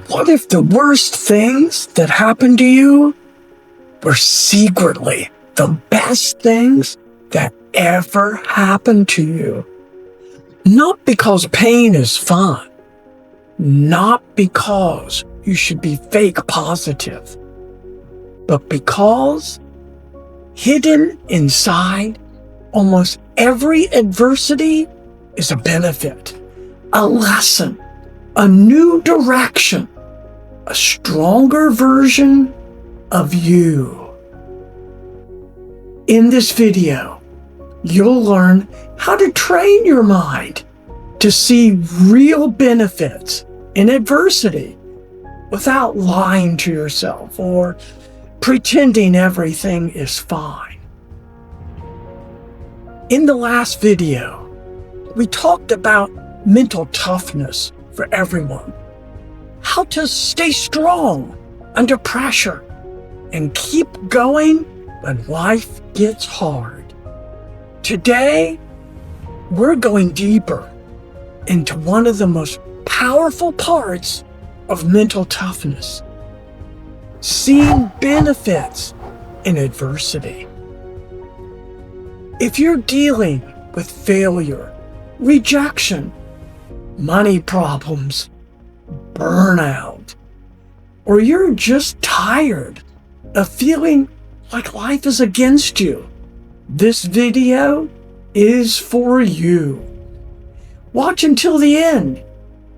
What if the worst things that happened to you were secretly the best things that ever happened to you? Not because pain is fun, not because you should be fake positive, but because hidden inside almost every adversity is a benefit, a lesson, a new direction, a stronger version of you. In this video, you'll learn how to train your mind to see real benefits in adversity without lying to yourself or pretending everything is fine. In the last video, we talked about mental toughness for everyone, how to stay strong under pressure and keep going when life gets hard. Today, we're going deeper into one of the most powerful parts of mental toughness, seeing benefits in adversity. If you're dealing with failure, rejection, money problems, burnout, or you're just tired of feeling like life is against you, this video is for you. Watch until the end,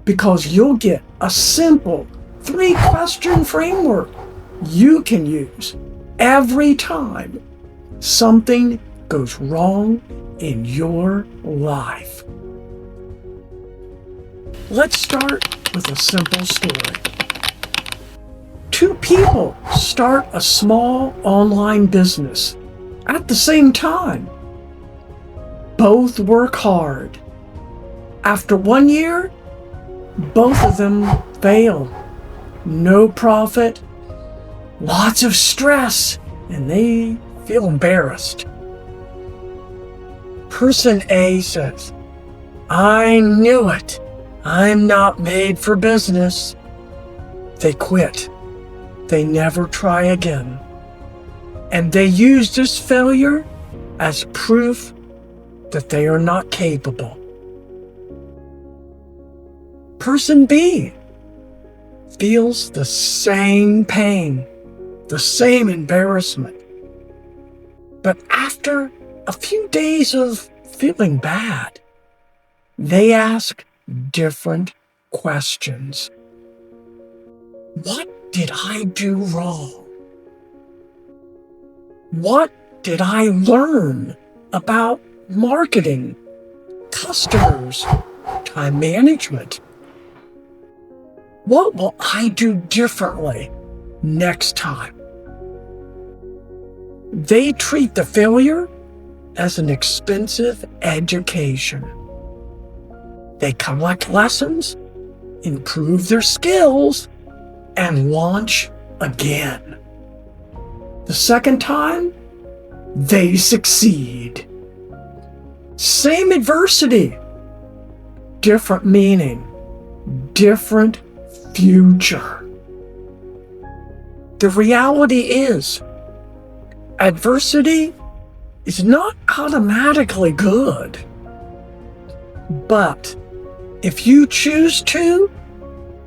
because you'll get a simple 3-question framework you can use every time something goes wrong in your life. Let's start with a simple story. 2 people start a small online business at the same time. Both work hard. After 1 year, both of them fail. No profit, lots of stress, and they feel embarrassed. Person A says, "I knew it. I'm not made for business." They quit. They never try again. And they use this failure as proof that they are not capable. Person B feels the same pain, the same embarrassment. But after a few days of feeling bad, they ask different questions. What did I do wrong? What did I learn about marketing, customers, time management? What will I do differently next time? They treat the failure as an expensive education. They collect lessons, improve their skills, and launch again. The second time, they succeed. Same adversity, different meaning, different future. The reality is, adversity is not automatically good. But if you choose to,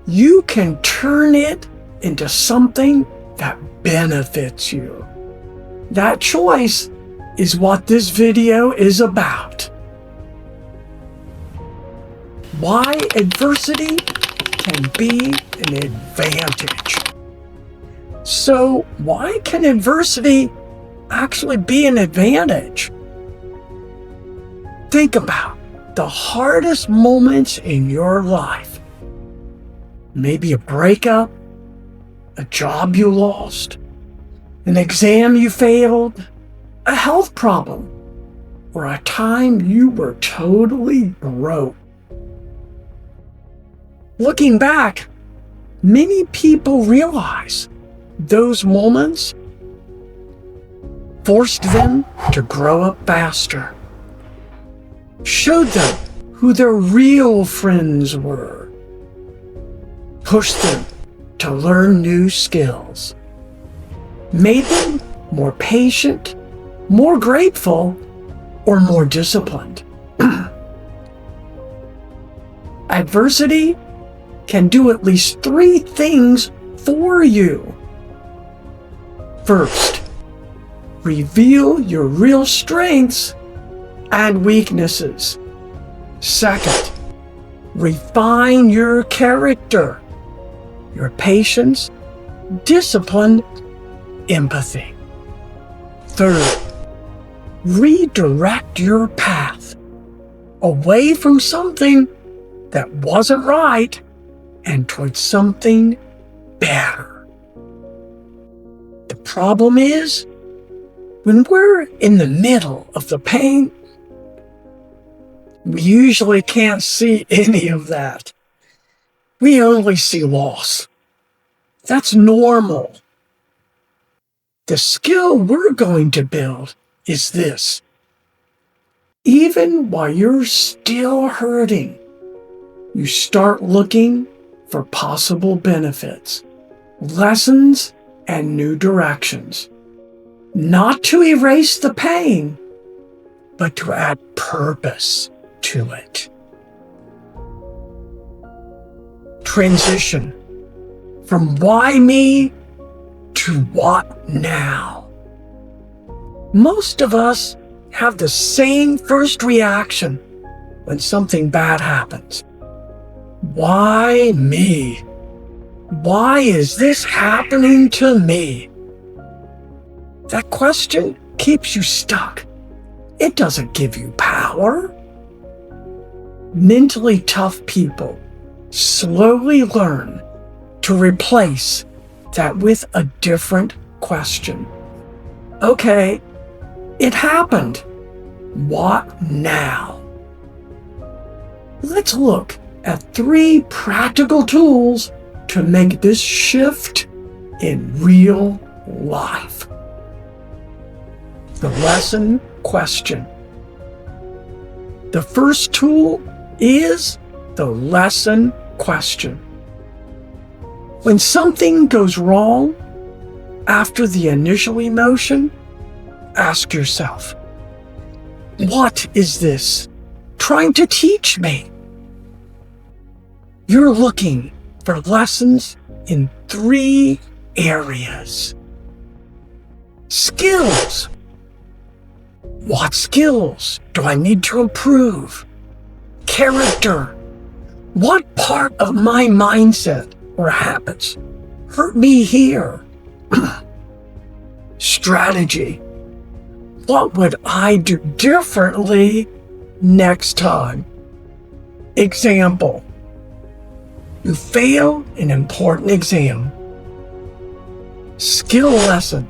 you can turn it into something that benefits you. That choice is what this video is about. Why adversity can be an advantage. So, why can adversity actually be an advantage? Think about the hardest moments in your life. Maybe a breakup, a job you lost, an exam you failed, a health problem, or a time you were totally broke. Looking back, many people realize those moments forced them to grow up faster, showed them who their real friends were, pushed them to learn new skills. Made them more patient, more grateful, or more disciplined. Adversity can do at least 3 things for you. First, reveal your real strengths and weaknesses. Second, refine your character, your patience, discipline, empathy. Third, redirect your path away from something that wasn't right and towards something better. The problem is, when we're in the middle of the pain, we usually can't see any of that. We only see loss. That's normal. The skill we're going to build is this. Even while you're still hurting, you start looking for possible benefits, lessons, and new directions. Not to erase the pain, but to add purpose to it. Transition from why me to what now. Most of us have the same first reaction when something bad happens. Why me? Why is this happening to me? That question keeps you stuck. It doesn't give you power. Mentally tough people slowly learn to replace that with a different question. Okay, it happened. What now? Let's look at 3 practical tools to make this shift in real life. The lesson question. The first tool is the lesson question. When something goes wrong after the initial emotion, ask yourself, what is this trying to teach me? You're looking for lessons in 3 areas. Skills. What skills do I need to improve? Character. What part of my mindset or habits hurt me here? Strategy. What would I do differently next time? Example. You fail an important exam. Skill lesson.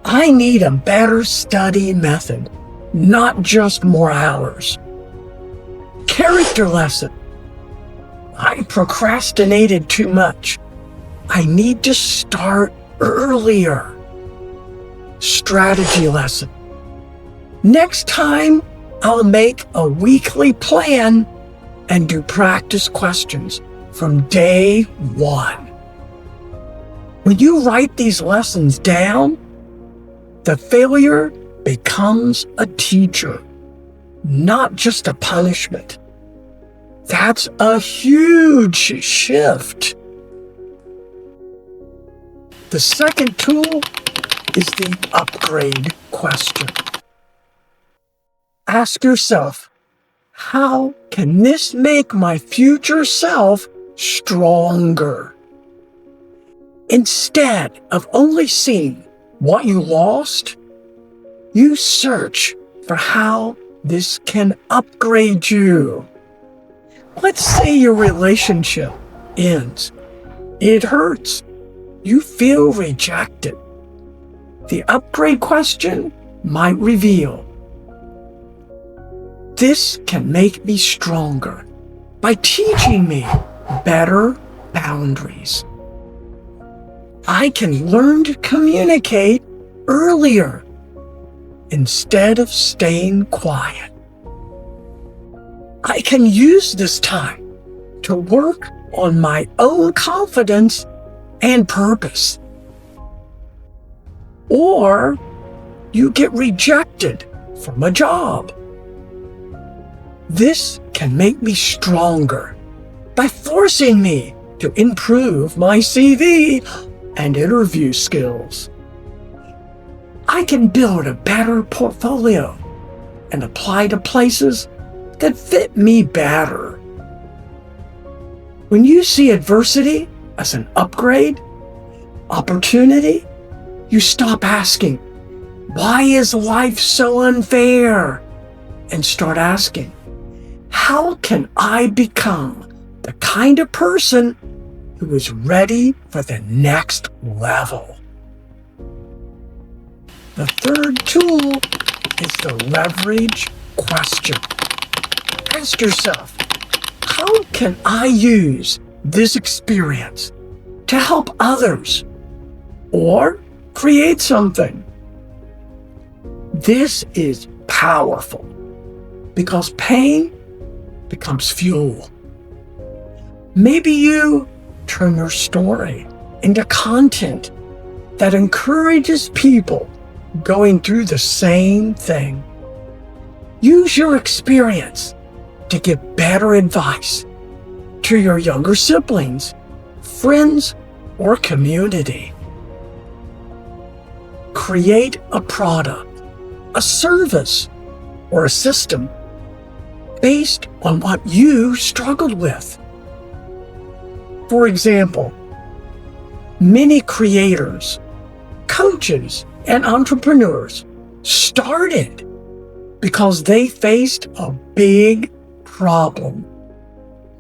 I need a better study method, not just more hours. Character lesson. I procrastinated too much. I need to start earlier. Strategy lesson. Next time, I'll make a weekly plan and do practice questions from day 1. When you write these lessons down, the failure becomes a teacher, not just a punishment. That's a huge shift. The second tool is the upgrade question. Ask yourself, how can this make my future self stronger? Instead of only seeing what you lost, you search for how this can upgrade you. Let's say your relationship ends. It hurts. You feel rejected. The upgrade question might reveal, this can make me stronger by teaching me better boundaries. I can learn to communicate earlier instead of staying quiet. I can use this time to work on my own confidence and purpose. Or you get rejected from a job. This can make me stronger by forcing me to improve my CV and interview skills. I can build a better portfolio and apply to places that fit me better. When you see adversity as an upgrade, opportunity, you stop asking, "Why is life so unfair?" and start asking, "How can I become the kind of person who is ready for the next level?" The third tool is the leverage question. Ask yourself, how can I use this experience to help others or create something? This is powerful because pain becomes fuel. Maybe you turn your story into content that encourages people going through the same thing. Use your experience to give better advice to your younger siblings, friends, or community. Create a product, a service, or a system based on what you struggled with. For example, many creators, coaches, and entrepreneurs started because they faced a big problem,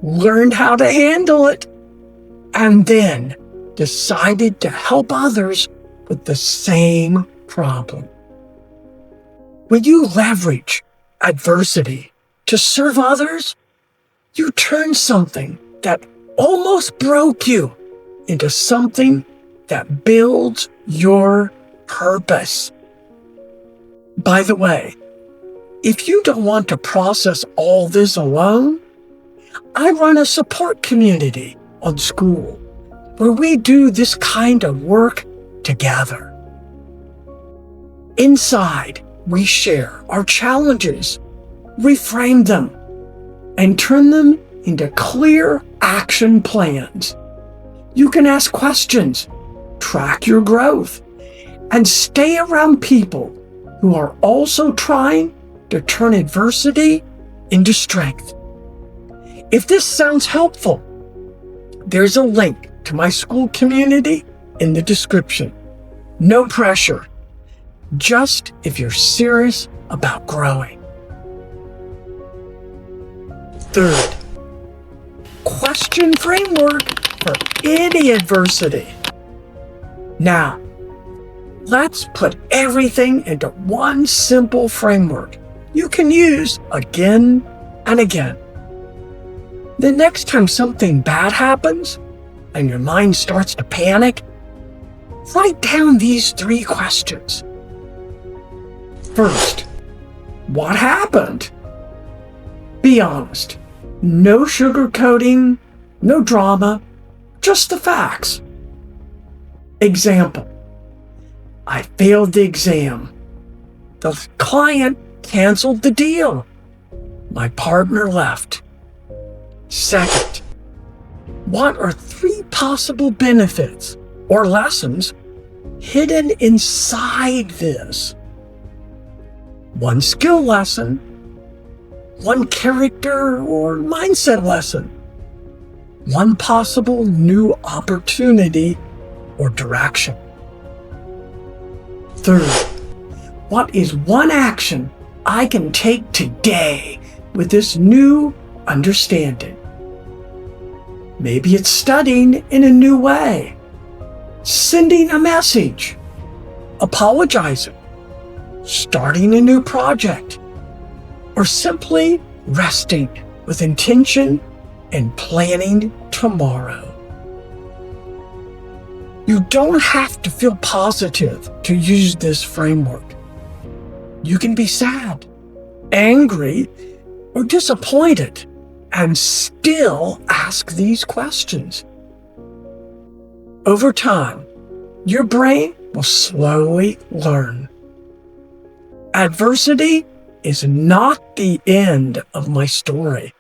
learned how to handle it, and then decided to help others with the same problem. When you leverage adversity to serve others, you turn something that almost broke you into something that builds your purpose. By the way, if you don't want to process all this alone, I run a support community on School where we do this kind of work together. Inside, we share our challenges, reframe them, and turn them into clear action plans. You can ask questions, track your growth, and stay around people who are also trying to turn adversity into strength. If this sounds helpful, there's a link to my School community in the description. No pressure, just if you're serious about growing. Third, question framework for any adversity. Now, let's put everything into one simple framework you can use again and again. The next time something bad happens and your mind starts to panic, write down these 3 questions. First, what happened? Be honest. No sugarcoating, no drama, just the facts. Example: I failed the exam. The client canceled the deal. My partner left. Second, what are 3 possible benefits or lessons hidden inside this? 1 skill lesson, 1 character or mindset lesson, 1 possible new opportunity or direction. Third, what is 1 action I can take today with this new understanding? Maybe it's studying in a new way, sending a message, apologizing, starting a new project, or simply resting with intention and planning tomorrow. You don't have to feel positive to use this framework. You can be sad, angry, or disappointed and still act ask these questions. Over time, your brain will slowly learn. Adversity is not the end of my story.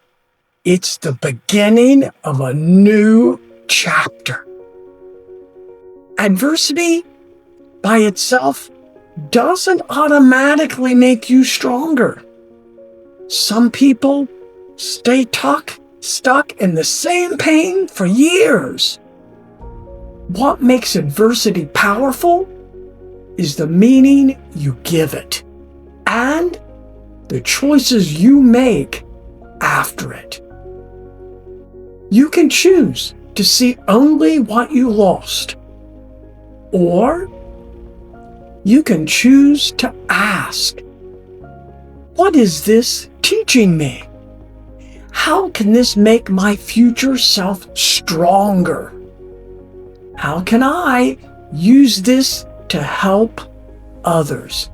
It's the beginning of a new chapter. Adversity by itself doesn't automatically make you stronger. Some people stay stuck in the same pain for years. What makes adversity powerful is the meaning you give it and the choices you make after it. You can choose to see only what you lost, or you can choose to ask, what is this teaching me? How can this make my future self stronger? How can I use this to help others?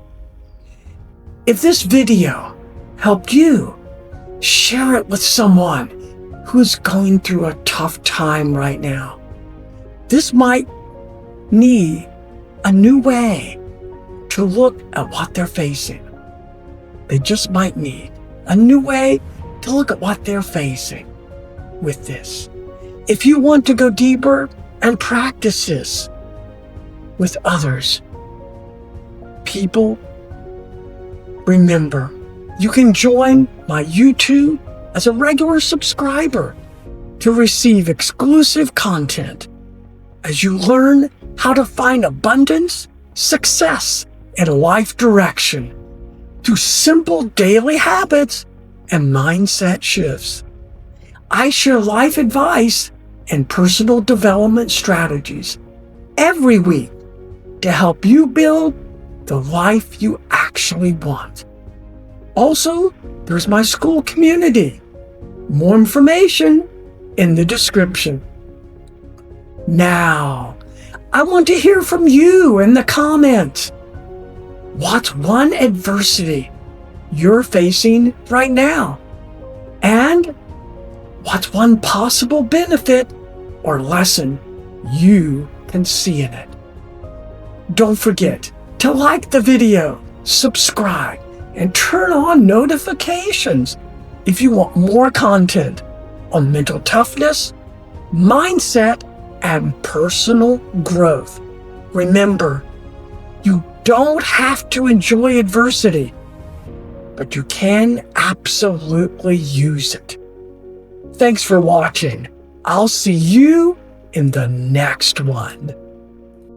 If this video helped you, share it with someone who's going through a tough time right now. This might need a new way to look at what they're facing. They just might need a new way to look at what they're facing with this. If you want to go deeper and practice this with others, people, remember, you can join my YouTube as a regular subscriber to receive exclusive content as you learn how to find abundance, success, and life direction through simple daily habits and mindset shifts. I share life advice and personal development strategies every week to help you build the life you actually want. Also, there's my school community. More information in the description. Now, I want to hear from you in the comments. What's one adversity you're facing right now? And what's one possible benefit or lesson you can see in it? Don't forget to like the video, subscribe, and turn on notifications if you want more content on mental toughness, mindset, and personal growth. Remember, you don't have to enjoy adversity, but you can absolutely use it. Thanks for watching. I'll see you in the next one.